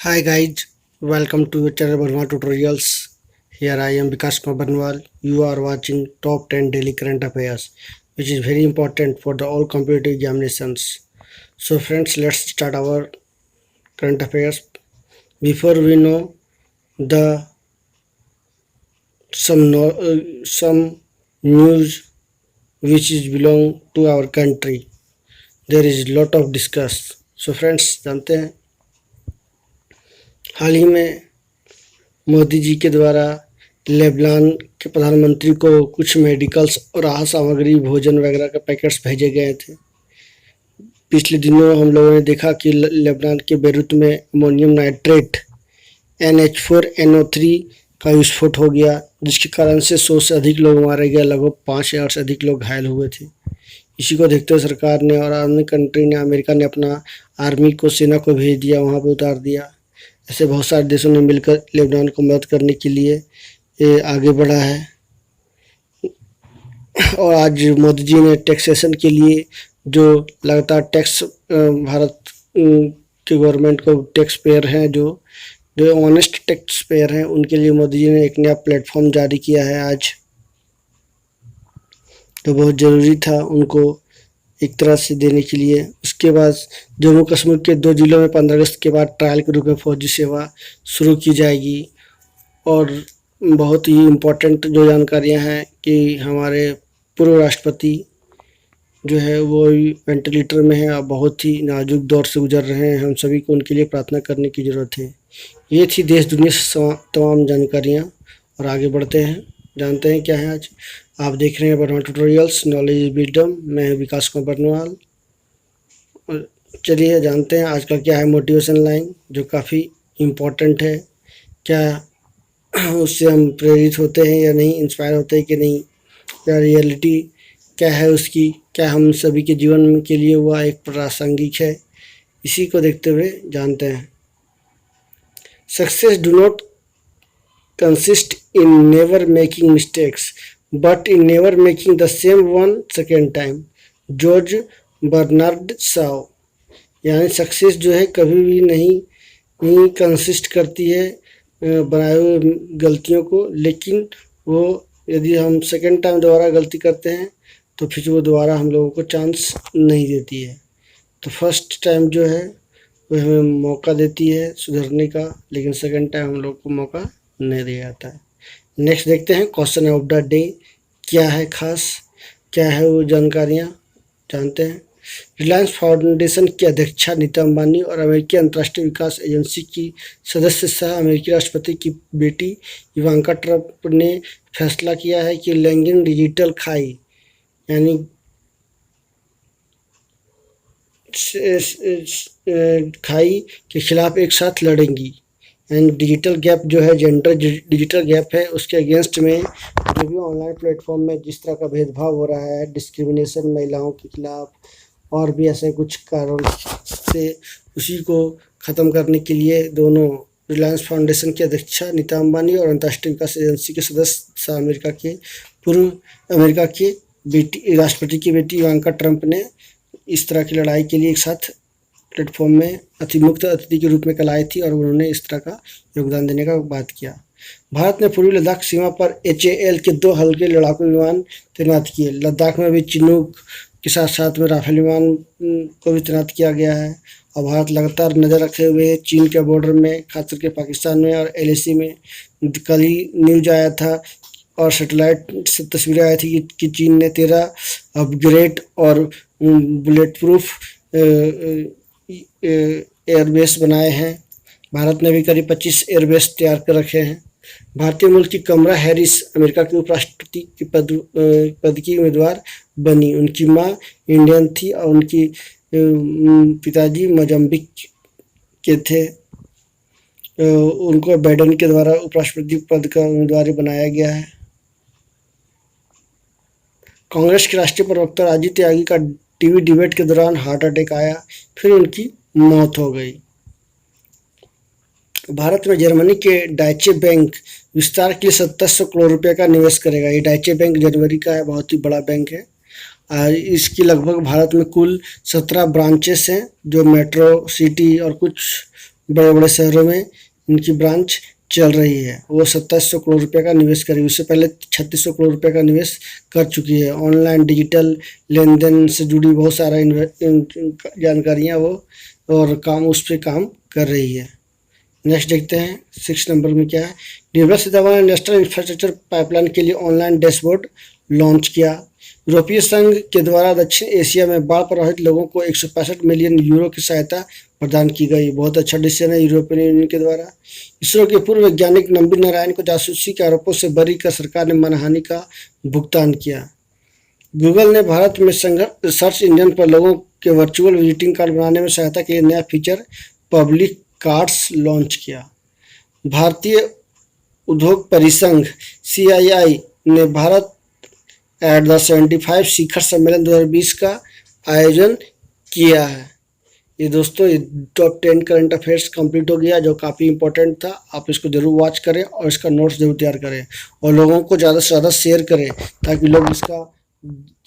Hi guys, welcome to your channel Barma Tutorials. Here I am Vikas Kumar Barnwal. You are watching top 10 daily current affairs, which is very important for the all competitive examinations. So friends, let's start our current affairs. Before we know the some news which is belong to our country, there is lot of discuss. So friends, जानते हैं हाल ही में मोदी जी के द्वारा Lebanon के प्रधानमंत्री को कुछ medicals और राहत सामग्री भोजन वगैरह के पैकेट्स भेजे गए थे। पिछले दिनों हम लोगों ने देखा कि लेबनान के बेरूत में अमोनियम नाइट्रेट NH4NO3 का विस्फोट हो गया, जिसके कारण से 100 से अधिक लोग मारे गए, लगभग 5000 से अधिक लोग घायल हुए थे। इसी को देखते हुए सरकार ने और अन्य कंट्री ने, अमेरिका ने अपना आर्मी को, सेना को भेज दिया, वहाँ पे उतार दिया। ऐसे बहुत सारे देशों ने मिलकर लेबनान को मदद करने के लिए ये आगे बढ़ा है। और आज मोदी जी ने टैक्सेशन के लिए जो लगातार टैक्स भारत के गवर्नमेंट को टैक्स पेयर हैं, जो ऑनेस्ट टैक्स पेयर हैं, उनके लिए मोदी जी ने एक नया प्लेटफॉर्म जारी किया है आज। तो बहुत ज़रूरी था उनको एक तरह से देने के लिए। उसके बाद जम्मू कश्मीर के 2 जिलों में 15 अगस्त के बाद ट्रायल के रूप में फौजी सेवा शुरू की जाएगी। और बहुत ही इम्पोर्टेंट जो जानकारियां हैं कि हमारे पूर्व राष्ट्रपति जो है वो वेंटिलेटर में है और बहुत ही नाजुक दौर से गुजर रहे हैं। हम सभी को उनके लिए प्रार्थना करने की ज़रूरत है। ये थी देश दुनिया से तमाम जानकारियाँ, और आगे बढ़ते हैं, जानते हैं क्या है आज। आप देख रहे हैं Burma tutorials, knowledge is wisdom. मैं विकास कुमार बर्नवाल। और चलिए जानते हैं आज का क्या है मोटिवेशन लाइन, जो काफ़ी इम्पोर्टेंट है। क्या उससे हम प्रेरित होते हैं या नहीं, इंस्पायर होते हैं कि नहीं, या रियलिटी क्या है उसकी, क्या हम सभी के जीवन के लिए वह एक प्रासंगिक है। इसी को देखते हुए जानते हैं। Success do not consist in never making mistakes but in never making the same one second time। George Bernard Shaw. यानी सक्सेस जो है कभी भी नहीं कंसिस्ट करती है बनाए हुए गलतियों को, लेकिन वो यदि हम सेकंड टाइम दोबारा गलती करते हैं तो फिर वो दोबारा हम लोगों को चांस नहीं देती है। तो फर्स्ट टाइम जो है वो हमें मौका देती है सुधरने का, लेकिन सेकंड टाइम हम लोग को मौका नहीं दिया जाता है। नेक्स्ट देखते हैं क्वेश्चन ऑफ द डे क्या है खास, क्या है वो जानकारियाँ जानते हैं। रिलायंस फाउंडेशन की अध्यक्षा नीता अंबानी और अमेरिकी अंतर्राष्ट्रीय विकास एजेंसी की सदस्य सह अमेरिकी राष्ट्रपति की बेटी इवांका ट्रंप ने फैसला किया है कि लैंगिक डिजिटल खाई यानी खाई के खिलाफ एक साथ लड़ेंगी। एंड डिजिटल गैप जो है, जेंडर डिजिटल गैप है, उसके अगेंस्ट में जो भी ऑनलाइन प्लेटफॉर्म में जिस तरह का भेदभाव हो रहा है, डिस्क्रिमिनेशन महिलाओं के खिलाफ और भी ऐसे कुछ कारण से, उसी को ख़त्म करने के लिए दोनों रिलायंस फाउंडेशन की अध्यक्षा नीता अंबानी और अंतर्राष्ट्रीय विकास एजेंसी के सदस्य अमेरिका के बेटी राष्ट्रपति की बेटी इवांका ट्रंप ने इस तरह की लड़ाई के लिए एक साथ प्लेटफॉर्म में मुक्त अतिथि के रूप में कल आई थी, और उन्होंने इस तरह का योगदान देने का बात किया। भारत ने पूर्वी लद्दाख सीमा पर HAL के 2 हल्के लड़ाकू विमान तैनात किए। लद्दाख में भी चिनूक के साथ साथ में राफेल विमान को भी तैनात किया गया है। और भारत लगातार नज़र रखे हुए चीन के बॉर्डर में, खास करके पाकिस्तान में और LAC में। कल ही न्यूज आया था और सेटेलाइट से तस्वीरें आई थी कि चीन ने 13 अपग्रेड और बुलेट प्रूफ एयरबेस बनाए हैं। भारत ने भी करीब 25 एयरबेस तैयार कर रखे हैं। भारतीय मूल की कमला हैरिस अमेरिका के उपराष्ट्रपति के पद की उम्मीदवार बनी। उनकी मां इंडियन थी और उनकी पिताजी मोजाम्बिक के थे। उनको बाइडेन के द्वारा उपराष्ट्रपति पद का उम्मीदवार बनाया गया है। कांग्रेस के राष्ट्रीय प्रवक्ता राजीव त्यागी का टीवी डिबेट के दौरान हार्ट अटैक आया, फिर उनकी मौत हो गई। भारत में जर्मनी के डाइचे बैंक विस्तार के लिए 2700 करोड़ रुपए का निवेश करेगा। ये डाइचे बैंक जर्मनी का है, बहुत ही बड़ा बैंक है। इसकी लगभग भारत में कुल 17 ब्रांचेस हैं, जो मेट्रो सिटी और कुछ बड़े बड़े शहरों में इनकी ब्रांच चल रही है। वो 2700 करोड़ रुपए का निवेश करेगी, उससे पहले 3600 करोड़ रुपए का निवेश कर चुकी है। ऑनलाइन डिजिटल लेन देन से जुड़ी बहुत सारा जानकारियाँ वो और काम उस पर काम कर रही है। नेक्स्ट देखते हैं 6 नंबर में क्या है। निर्मला सीतारमण ने नेशनल इंफ्रास्ट्रक्चर पाइपलाइन के लिए ऑनलाइन डैशबोर्ड लॉन्च किया। यूरोपीय संघ के द्वारा दक्षिण एशिया में बाढ़ प्रभावित लोगों को 165 मिलियन यूरो की सहायता प्रदान की गई। बहुत अच्छा डिसीजन है यूरोपियन यूनियन के द्वारा। इसरो के पूर्व वैज्ञानिक नंबी नारायण को जासूसी के आरोपों से बरी कर सरकार ने मानहानि का भुगतान किया। गूगल ने भारत में सर्च इंजन पर लोगों के वर्चुअल विजिटिंग कार्ड बनाने में सहायता के लिए नया फीचर पब्लिक कार्ड्स लॉन्च किया। भारतीय उद्योग परिसंघ CII ने भारत एट द 75 शिखर सम्मेलन 2020 का आयोजन किया है। ये दोस्तों ये टॉप 10 करंट अफेयर्स कंप्लीट हो गया, जो काफ़ी इंपॉर्टेंट था। आप इसको जरूर वॉच करें और इसका नोट्स जरूर तैयार करें और लोगों को ज़्यादा से ज़्यादा शेयर करें ताकि लोग इसका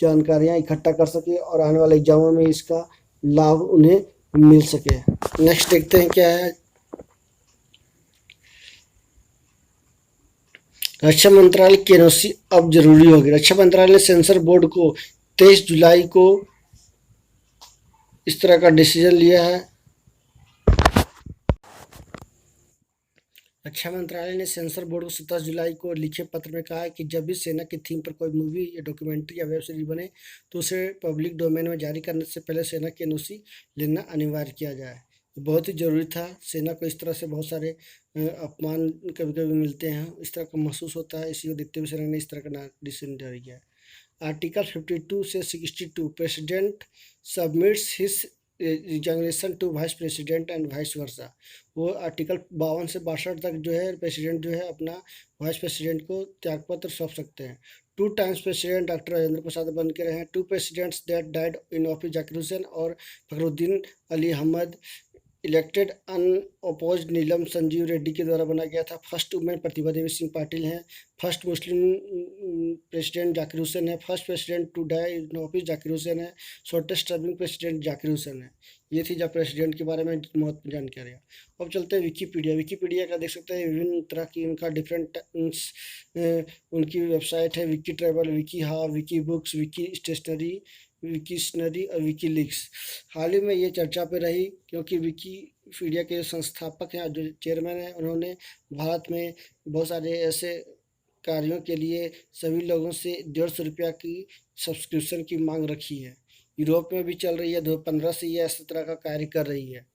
जानकारियाँ इकट्ठा कर सके और आने वाले एग्जामों में इसका लाभ उन्हें मिल सके। नेक्स्ट देखते हैं क्या है। रक्षा मंत्रालय की एनओसी अब जरूरी होगी। रक्षा मंत्रालय ने सेंसर बोर्ड को 23 जुलाई को इस तरह का डिसीजन लिया है। रक्षा मंत्रालय ने सेंसर बोर्ड को 27 जुलाई को लिखे पत्र में कहा है कि जब भी सेना की थीम पर कोई मूवी या डॉक्यूमेंट्री या वेब सीरीज बने तो उसे पब्लिक डोमेन में जारी करने से पहले सेना की एनओसी लेना अनिवार्य किया जाए। बहुत ही ज़रूरी था। सेना को इस तरह से बहुत सारे अपमान कभी कभी मिलते हैं, इस तरह का महसूस होता है, इसी को देखते हुए सेना ने इस तरह का डिसीजन जारी किया है। आर्टिकल 52 से 62 president submits his resignation to vice president and vice versa. वो आर्टिकल 52 से 62 तक जो है प्रेसिडेंट जो है अपना वाइस प्रेसिडेंट को त्यागपत्र सौंप सकते हैं। 2 times president doctor Rajendra Prasad बन के रहे हैं। 2 presidents that died in office Zakir Hussain और फखरुद्दीन अली अहमद। इलेक्टेड अनअपोज नीलम संजीव रेड्डी के द्वारा बना गया था। फर्स्ट वुमेन प्रतिभा देवी सिंह पाटिल हैं। First Muslim president Zakir Hussain है। First president to die in office Zakir Hussain है। Shortest serving president Zakir Hussain है। ये थी जब प्रेसिडेंट के बारे में महत्वपूर्ण जानकारी। अब चलते हैं विकीपीडिया। विकीपीडिया का देख सकते हैं विभिन्न तरह की इनका डिफरेंट उनकी वेबसाइट है। विकी ट्रैवल, विकी हाव, विकी बुक्स, विकी स्टेशनरी, विकीशनरी और विकीलीक्स। हाल ही में ये चर्चा पे रही क्योंकि विकीपीडिया के संस्थापक हैं, जो चेयरमैन हैं, उन्होंने भारत में बहुत सारे ऐसे कार्यों के लिए सभी लोगों से 150 रुपया की सब्सक्रिप्शन की मांग रखी है। यूरोप में भी चल रही है। 2015 से ये इस तरह का कार्य कर रही है।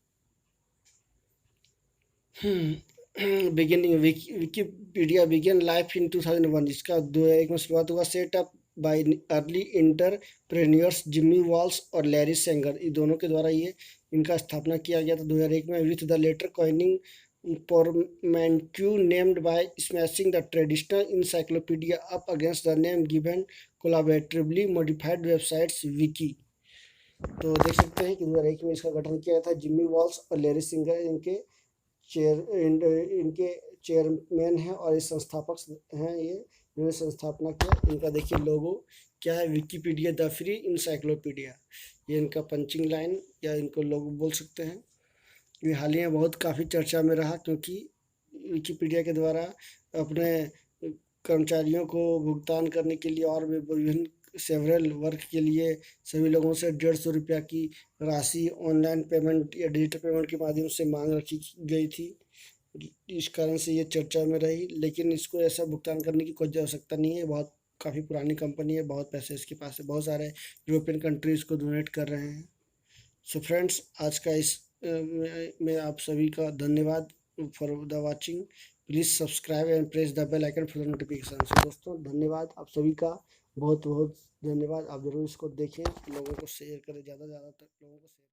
Beginning Wikipedia began life in 2001। इसका 2001 में शुरुआत हुआ। Set up by early entrepreneurs Jimmy Wales और लैरी सेंगर, ये दोनों के द्वारा ये इनका स्थापना किया गया था 2001 में। With the latter coining portmanteau named by smashing the traditional encyclopedia up against the name given collaboratively modified websites wiki। तो देख सकते हैं कि 2001 में इसका गठन किया था। जिम्मी वॉल्स और लैरी सिंगर इनके चेयरमैन हैं और ये संस्थापक हैं। ये इन्होंने संस्थापना किया। इनका देखिए लोगो क्या है, विकीपीडिया द फ्री इंसाइक्लोपीडिया। ये इनका पंचिंग लाइन या इनको लोगो बोल सकते हैं। ये हाल ही में बहुत काफ़ी चर्चा में रहा क्योंकि विकीपीडिया के द्वारा अपने कर्मचारियों को भुगतान करने के लिए और भी विभिन्न सेवरल वर्क के लिए सभी लोगों से 150 रुपया की राशि ऑनलाइन पेमेंट या डिजिटल पेमेंट के माध्यम से मांग रखी गई थी। इस कारण से ये चर्चा में रही, लेकिन इसको ऐसा भुगतान करने की कोई आवश्यकता नहीं है। बहुत काफ़ी पुरानी कंपनी है, बहुत पैसे इसके पास है, बहुत सारे यूरोपियन कंट्रीज़ को डोनेट कर रहे हैं। सो फ्रेंड्स, आज का इस में आप सभी का धन्यवाद for the watching. Please subscribe and press the bell icon for notification. So दोस्तों, धन्यवाद आप सभी का, बहुत बहुत धन्यवाद। आप ज़रूर इसको देखें, लोगों को शेयर करें, ज़्यादा से ज़्यादा तक लोगों को शेयर